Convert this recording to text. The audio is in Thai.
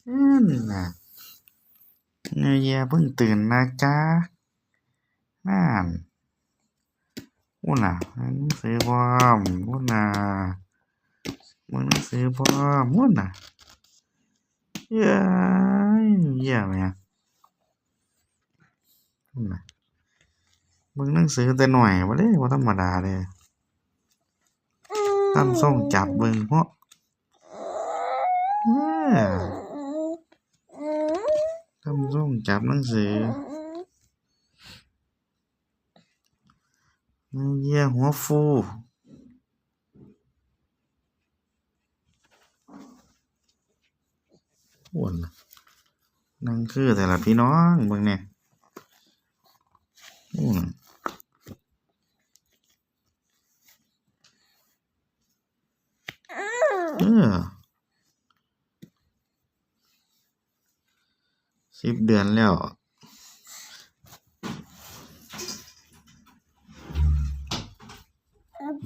นี่นะเงยแย่เพิ่งตื่นนะจ๊ะนั่นอู้น่ะอ่านหนังสือพร้อมอู้น่ะมึงหนังสือพร้อมอู้น่ะเย้ยเยี่ยมเนี่ยอู้น่ะมึงหนังสือแต่หน่อยบ่เด้บ่ธรรมดาเด้ทำทรงจับเบิ่งเพราะเอ้อทำทรงจับหนังสือเงยแย่หัวฟูอ้วนน่ะนั่งคือแต่ละพี่น้องเบิ่งแหน่อู้น่ะเออ10 เดือนแล้ว